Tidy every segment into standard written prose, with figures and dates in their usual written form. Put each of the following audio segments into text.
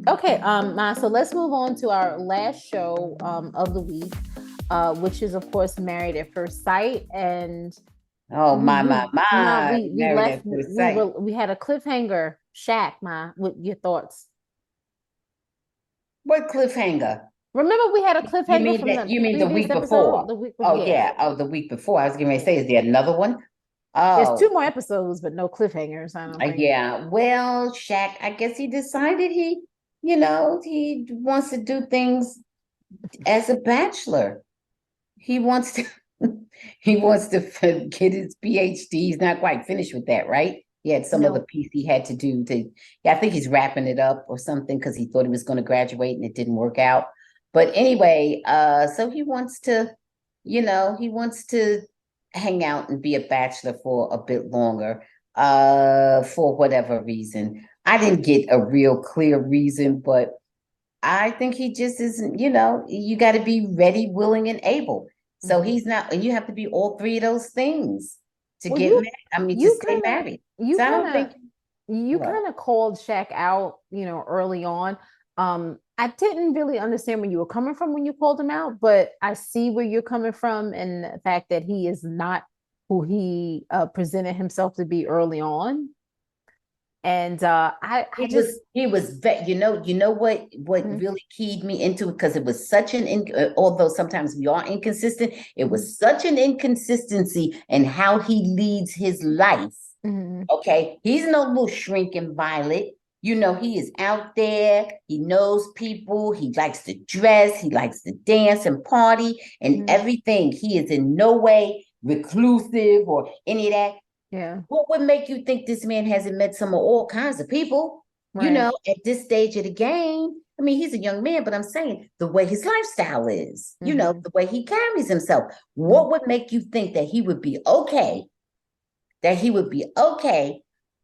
Okay, so let's move on to our last show of the week, which is of course Married at First Sight, and Oh we married left at first sight. we had a cliffhanger. Shaq, with your thoughts. What cliffhanger? Remember we had a You cliffhanger mean from that? the You mean the previous week episode, before? the week Oh yeah. yeah. Oh, the week before. I was going to say, is there another one? There's two Oh, more episodes, but no cliffhangers, I don't think. yeah. Well, Shaq, I guess he decided he wants to do things as a bachelor. He wants to he wants to get his PhD. He's not quite finished with that, right? He had some other No. piece he had to do to, yeah, I think he's wrapping it up or something because he thought he was going to graduate and it didn't work out. But anyway, so he wants to hang out and be a bachelor for a bit longer, for whatever reason. I didn't get a real clear reason, but I think he just isn't, you got to be ready, willing, and able. So Mhm. he's not, and you have to be all three of those things to Well, get married. I mean, to you stay kind of married. you So I kind don't of think you what. kind of called Shaq out, early on. I didn't really understand where you were coming from when you called him out, but I see where you're coming from and the fact that he is not who he presented himself to be early on. And I just He was you know what mm, really keyed me into it because it was such although sometimes we are inconsistent, it mm, was such an inconsistency in how he leads his life. mm, Okay, he's no little shrinking violet. He is out there. He knows people. He likes to dress. He likes to dance and party and mm, everything. He is in no way reclusive or any of that. yeah, What would make you think this man hasn't met some of all kinds of people? right. At this stage of the game. I mean, he's a young man, but I'm saying the way his lifestyle is, Hmm. the way he carries himself. What would make you think that he would be okay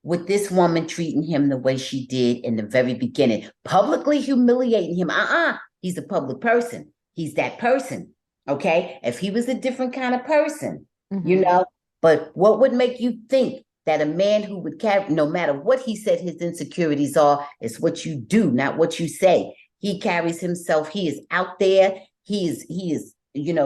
with this woman treating him the way she did in the very beginning, publicly humiliating him? He's a public person. He's that person. Okay. If he was a different kind of person, you Hmm. know, but what would make you think that a man who would carry, no matter what he said his insecurities are, is what you do, not what you say. He carries himself, he is out there, he is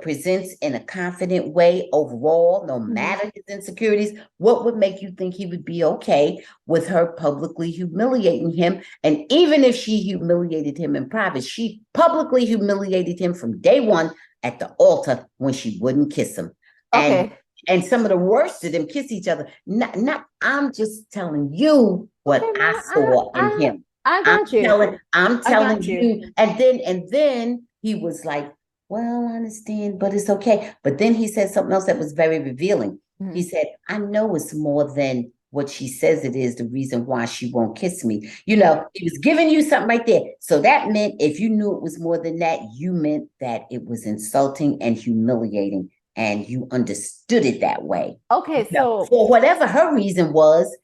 presents in a confident way overall, no Hmm. matter his insecurities. What would make you think he would be okay with her publicly humiliating him? And even if she humiliated him in private, she publicly humiliated him from day one at the altar when she wouldn't kiss him. And Okay. and some of the worst of them kiss each other. Not I'm just telling you Okay, what ma, I saw in him. I I'm got you. I'm I telling got you. you. And then he was like, well, I understand, but it's okay. But then he said something else that was very revealing. He Mhm. said, I know it's more than what she says it is, the reason why she won't kiss me. Mhm. He was giving you something right there. So that meant if you knew it was more than that, you meant that it was insulting and humiliating, and you understood it that way. Okay, so For whatever her reason was,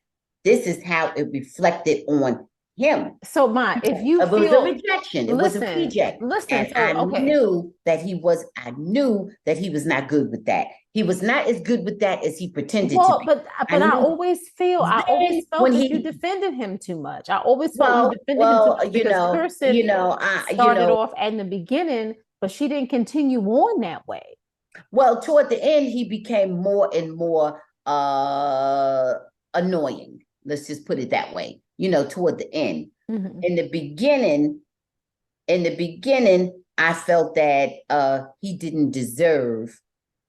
this is how it reflected on him. Ma, if you It was a feel, rejection. It was a listen, reject. listen. And So okay, I knew that he was not good with that. He was not as good with that as he pretended to well, be. but I I knew. always Then felt when that you he, defended him too much. I always felt you well, defended him too well, much because Kirsten you started know, off in the beginning, but she didn't continue on that way. well, toward the end, he became more and more annoying. Let's just put it that way. Toward the end. Hmm. In the beginning, I felt that he didn't deserve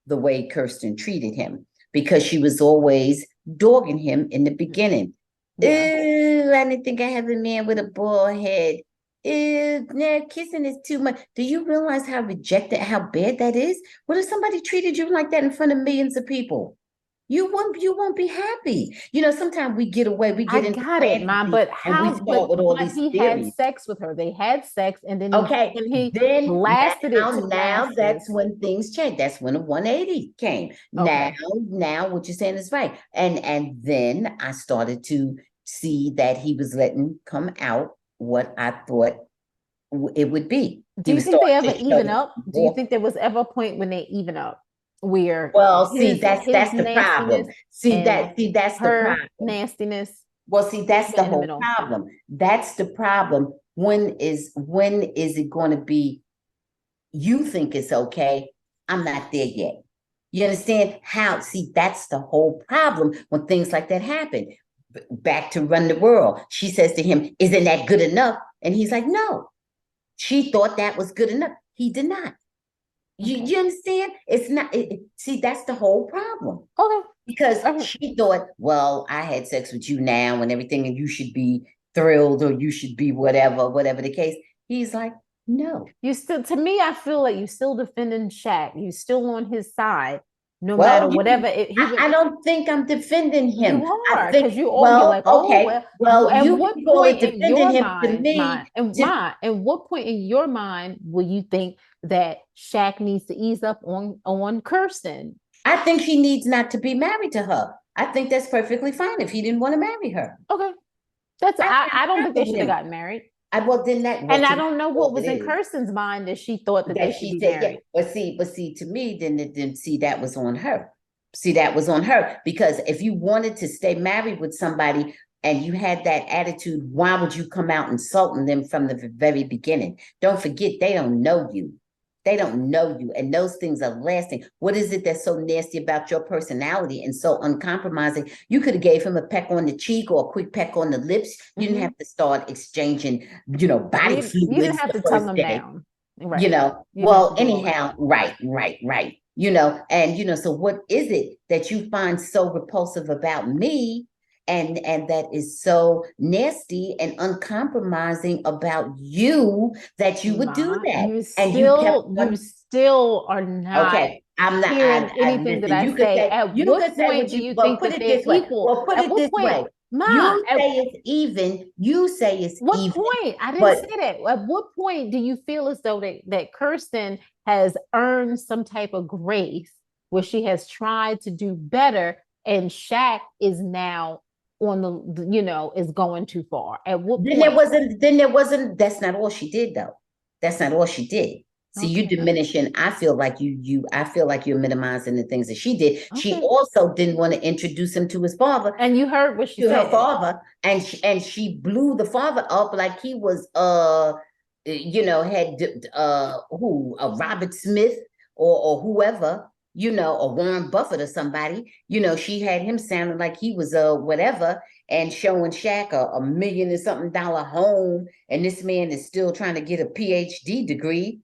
the way Kirsten treated him because she was always dogging him in the beginning. Yeah. Ooh, I didn't think I have a man with a bald head. Ooh, no, kissing is too much. Do you realize how bad that is? What if somebody treated you like that in front of millions of people? You won't be happy. Sometimes we I get into got it, Mom. fantasy But and we how? start with all But these he had theories. sex with her. They had sex, and then Okay, he then blasted it to now glasses. that's when things change. That's when a 180 came. Okay. Now what you're saying is right. And then I started to see that he was letting come out what I thought it would be. Do He you was think they starting ever to even show up? Do you more. think there was ever a point when they even up where Well, see, his that's the problem. nastiness and See that's the her problem. nastiness? Well, see, that's the in the whole middle. problem. That's the problem. When is it going to be you think it's okay? I'm not there yet. You understand how? See, that's the whole problem when things like that happen. Back to Run the World. She says to him, "Isn't that good enough?" And he's like, "No." She thought that was good enough. He did not. You, Okay. you understand? It's not. See, that's the whole problem Okay. because Okay. she thought, well, I had sex with you now and everything, and you should be thrilled or you should be whatever, whatever the case. He's like, no. You still, to me, I feel like you still defending Shaq. You still on his side, no matter Well, whatever he would. I don't think I'm defending him. You I are, because think, you're well, like, oh okay, well. well, At you what can call it point in defending your him to mind, me. To and what point in your mind will you think that Shaq needs to ease up on Kirsten? I think he needs not to be married to her. I think that's perfectly fine if he didn't want to marry her. Okay, that's I have I don't a think they problem with should have him. gotten married, I well then that well and to I me don't know what all it was in is. Kirsten's mind that she thought that they That should she be said, yeah. married. But see, to me, then see that was on her. See, that was on her. Because if you wanted to stay married with somebody and you had that attitude, why would you come out insulting them from the very beginning? Don't forget, they don't know you. They don't know you, and those things are lasting. What is it that's so nasty about your personality and so uncompromising? You could have gave him a peck on the cheek or a quick peck on the lips. You didn't Mm-hmm. have to start exchanging, body You didn't fluids have the to tongue first them day. down, right? You didn't have Well, to do all that. anyhow, right. And so what is it that you find so repulsive about me and that is so nasty and uncompromising about you that you would do Ma, that? And you kept you still are not okay. I'm not hearing I anything that listen, I say. At you what could say point what do you you well think put that it they're this way. equal? Well, put At it what this point, way. Ma, You say it's even, you say it's what even, point? I didn't say but that. At what point do you feel as though that Kirsten has earned some type of grace where she has tried to do better and Shaq is now on is going too far? At what point? then there wasn't, that's not all she did though. That's not all she did. See, you Okay. diminishing, I feel like I feel like you're minimizing the things that she did. She Okay. also didn't want to introduce him to his father, And you heard what she to her said. father, and she blew the father up like he was had who Robert Smith or whoever, or Warren Buffett or somebody. She had him sounding like he was whatever, and showing Shaq a million and something dollar home, and this man is still trying to get a PhD degree.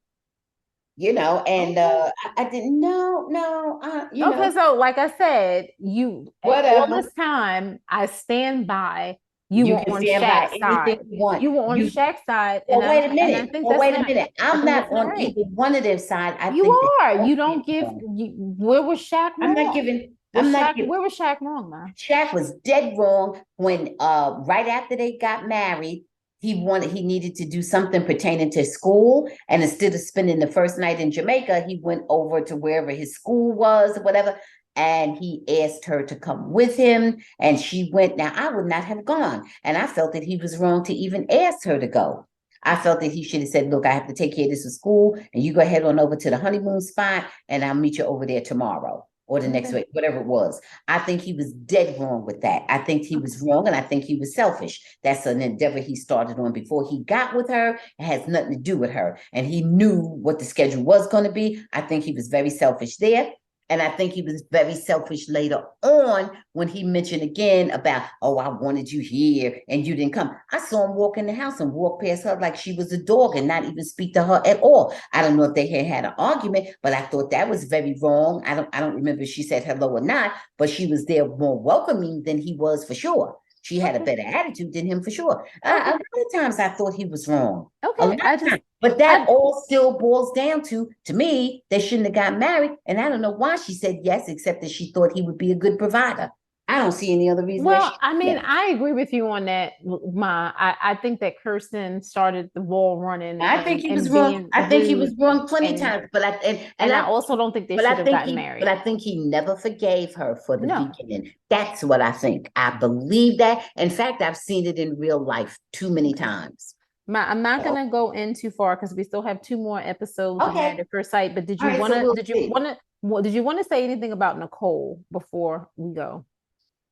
And Okay. I didn't know, no, Okay, so like I said, you all whatever. this time I stand by you You were can on stand by Shaq's side. anything you want. You were on You Shaq's side, Well, wait a and I minute. think Well, that's wait a not minute. I I'm think not that's not on right. either one of their side. I You think they are. both You don't did give wrong. where was Shaq I'm not wrong? giving. I'm not giving. Where was Shaq wrong, man? Shaq was dead wrong when right after they got married, he needed to do something pertaining to school, and instead of spending the first night in Jamaica, he went over to wherever his school was or whatever, and he asked her to come with him, and she went. Now I would not have gone, and I felt that he was wrong to even ask her to go. I felt that he should have said, "Look, I have to take care of this with school, and you go head on over to the honeymoon spot, and I'll meet you over there tomorrow or the next Okay. week, whatever it was." I think he was dead wrong with that. I think he was wrong, and I think he was selfish. That's an endeavor he started on before he got with her. It has nothing to do with her. And he knew what the schedule was going to be. I think he was very selfish there. And I think he was very selfish later on when he mentioned again about, oh, I wanted you here and you didn't come. I saw him walk in the house and walk past her like she was a dog and not even speak to her at all. I don't know if they had an argument, but I thought that was very wrong. I don't remember if she said hello or not, but she was there more welcoming than he was for sure. She had a Okay. better attitude than him for sure. A Okay. lot of times I thought he was wrong. A Okay. lot of times. But I that all still boils down to me, they shouldn't have got married. And I don't know why she said yes, except that she thought he would be a good provider. I don't see any other reason that Well, she I did mean, that. I agree with you on that, Ma. I think that Kirsten started the ball running I think he was and wrong. being I think he was rude, wrong plenty of and times, but I also don't think they should have gotten but married. I think he never forgave her for the No, beginning. That's what I think. I believe that. In fact, I've seen it in real life too many okay. times. I'm not So, gonna go in too far because we still have two more episodes of okay. Married at First Sight. But All right. So we'll see. did you want to say anything about Nicole before we go?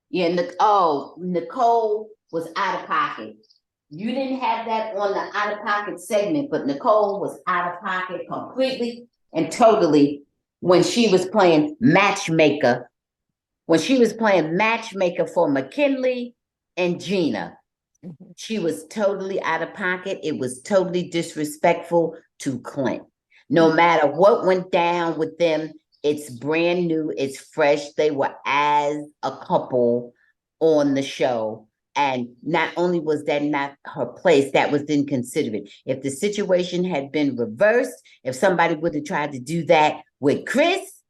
Yeah. Nicole. was out of pocket. You didn't have that on the out of pocket segment, but Nicole was out of pocket completely and totally when she was playing matchmaker. When she was playing matchmaker for McKinley and Gina, Mhm. she was totally out of pocket. It was totally disrespectful to Clint. No Mhm. matter what went down with them, it's brand new, it's fresh. They were as a couple on the show. And not only was that not her place, that was inconsiderate. If the situation had been reversed, if somebody would have tried to do that with Chris,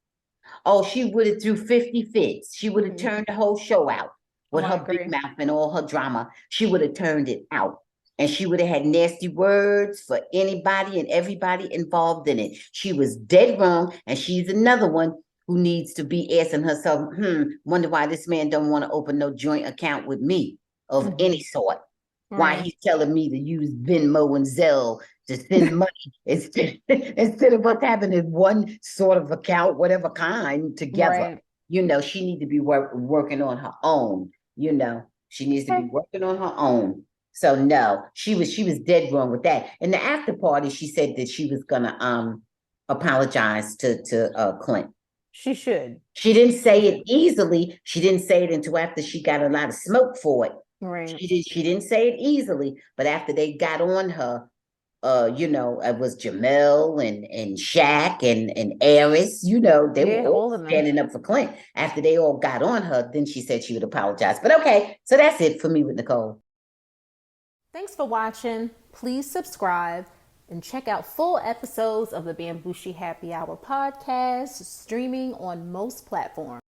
oh, she would have threw 50 fits. She would have Mhm. turned the whole show out Oh, with I her big agree. mouth and all her drama. She would have turned it out. And she would have had nasty words for anybody and everybody involved in it. She was dead wrong. And she's another one who needs to be asking herself, wonder why this man don't want to open no joint account with me of any Mhm. sort. Why Right. he's telling me to use Venmo and Zelle to send money instead of us having this one sort of account, whatever kind, together. Right. She need to be working on her own. She needs to be Okay. working on her own. So no, she was dead wrong with that. In the after party, she said that she was gonna apologize to Clint. She should. She didn't She say it should. easily. She didn't say it until after she got a lot of smoke for it. Right. She didn't say it easily, but after they got on her, it was Jamel and Shaq and Aris, they were Yeah, all all of them. standing up for Clint. After they all got on her, then she said she would apologize. But okay, so that's it for me with Nicole. Thanks for watching. Please subscribe and check out full episodes of the Bamgboshe Happy Hour podcast streaming on most platforms.